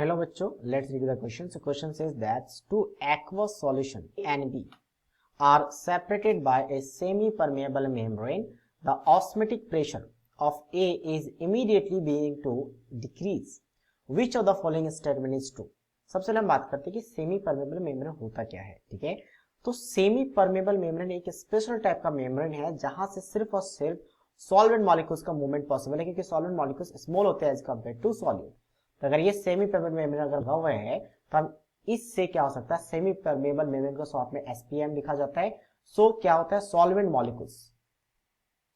Hello बच्चों, let's read the question. So question says that two aqueous solution A and B are separated by a semi-permeable membrane. The osmotic pressure of A is immediately being to decrease. Which of the following statement is true? सबसे पहले हम बात करते हैं कि semi permeable membrane होता क्या है. ठीक है, तो सेमी परमेबल मेम्ब्रेन एक स्पेशल टाइप का मेम्ब्रेन है जहां से सिर्फ और सिर्फ सॉल्वेंट मॉलिक्यूल्स का मूवमेंट पॉसिबल है, क्योंकि सॉल्वेंट मॉलिक्यूल्स स्मॉल होते हैं एज कंपेयर टू सॉल्यूट. तो अगर ये सेमी परमेबल मेम्ब्रेन अगर लगा हुआ है तो हम इससे क्या हो सकता है, सेमी परमेबल मेम्ब्रेन को शॉर्ट में एसपीएम लिखा जाता है. सो क्या होता है, solvent molecules,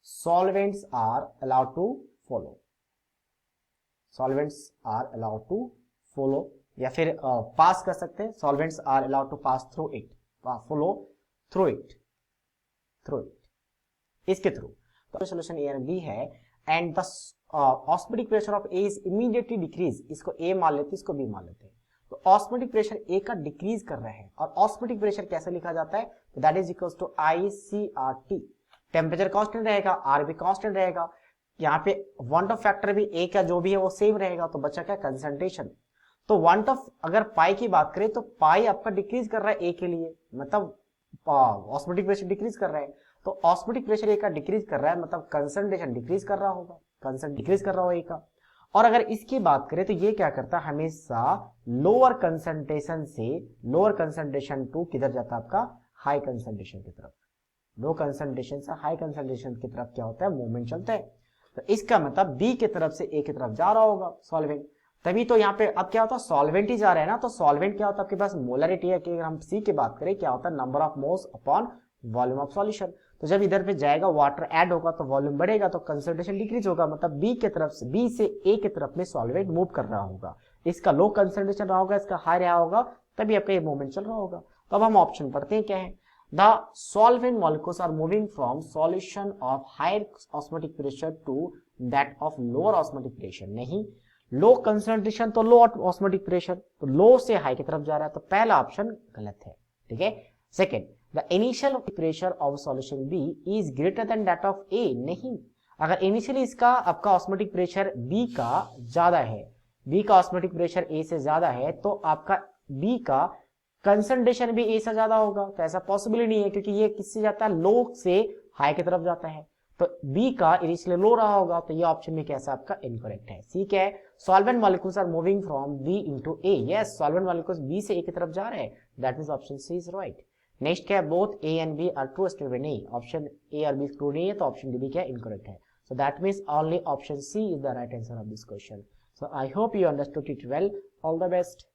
solvents are allowed to follow, solvents are allowed to follow, या फिर पास कर सकते हैं, solvents are allowed to pass through it, follow through it, इसके थ्रू. तो सोल्यूशन ए एंड बी है and the osmotic pressure of A is immediately decrease. इसको A मान लेते हैं, इसको बी मान लेते हैं. तो ऑस्मोटिक प्रेशर ए का डिक्रीज कर रहा है, और ऑस्मोटिक प्रेशर कैसे लिखा जाता है, तो that is equals to ICRT. Temperature constant रहेगा, आर भी कांस्टेंट रहेगा, यहाँ पे वांट ऑफ फैक्टर भी ए का जो भी है वो सेम रहेगा, तो बचा क्या, कंसंट्रेशन. तो वांट ऑफ अगर पाई की बात करें तो पाई आपका डिक्रीज कर रहा है ए के लिए, मतलब ऑस्मोटिक प्रेशर डिक्रीज कर रहा है. तो ऑस्मोटिक प्रेशर ए का डिक्रीज कर रहा है, मतलब कंसंट्रेशन डिक्रीज कर रहा होगा, कंसंट्रेशन डिक्रीज कर रहा होगा ए का. और अगर इसकी बात करें तो ये क्या करता है, हमेशा लोअर कंसंट्रेशन से लोअर कंसंट्रेशन टू किधर जाता है, आपका हाई कंसंट्रेशन की तरफ. लो कंसंट्रेशन से हाई कंसंट्रेशन की तरफ क्या होता है, मूवमेंट चलता है. तो इसका मतलब बी की तरफ से ए की तरफ जा रहा होगा सॉल्वेंट. तभी तो यहाँ पे अब क्या होता है, सॉल्वेंट ही जा रहा है ना, तो सॉल्वेंट क्या होता है आपके पास, मोलरिटी है. कि अगर हम सी की बात करें क्या होता है, number of moles upon volume of solution. तो जब इधर पे जाएगा वाटर ऐड होगा तो वॉल्यूम बढ़ेगा, तो कंसंट्रेशन डिक्रीज होगा, मतलब बी की तरफ से, बी से ए की तरफ में सॉल्वेंट मूव कर रहा होगा. इसका लो कंसंट्रेशन रहा होगा, इसका हाई रहा होगा, तभी आपका ये मूवमेंट चल रहा होगा. तो अब हम ऑप्शन पढ़ते हैं, क्या है, the solvent molecules are moving from solution of higher osmotic pressure to that of lower osmotic pressure. नहीं, लो कंसंट्रेशन तो लो ऑस्मोटिक प्रेशर, तो लो से हाई की तरफ जा रहा है, तो पहला ऑप्शन गलत है. ठीक है. Second, the initial pressure of solution B is greater than that of A. नहीं, अगर इनिशियली इसका आपका ऑस्मोटिक प्रेशर बी का ज्यादा है, बी का ऑस्मोटिक प्रेशर ए से ज्यादा है, तो आपका बी का कंसंट्रेशन भी ए से ज्यादा होगा. तो ऐसा पॉसिबल ही नहीं है, क्योंकि ये किससे जाता है, लो से हाई की तरफ जाता है. तो बी का इनिशियली लो रहा होगा, तो ये ऑप्शन में कैसा आपका इनकरेक्ट है. सी क्या है, solvent molecules are moving from B into A. Yes, solvent molecules B से ए की तरफ जा रहे हैं, that means option C is right. Next क्या है, both A and B are true statement. नहीं, ऑप्शन ए और बी ट्रू नहीं है, तो ऑप्शन डी भी क्या इनकरेक्ट है. So that means only option C is the right answer of this question. So I hope you understood it well. All the best.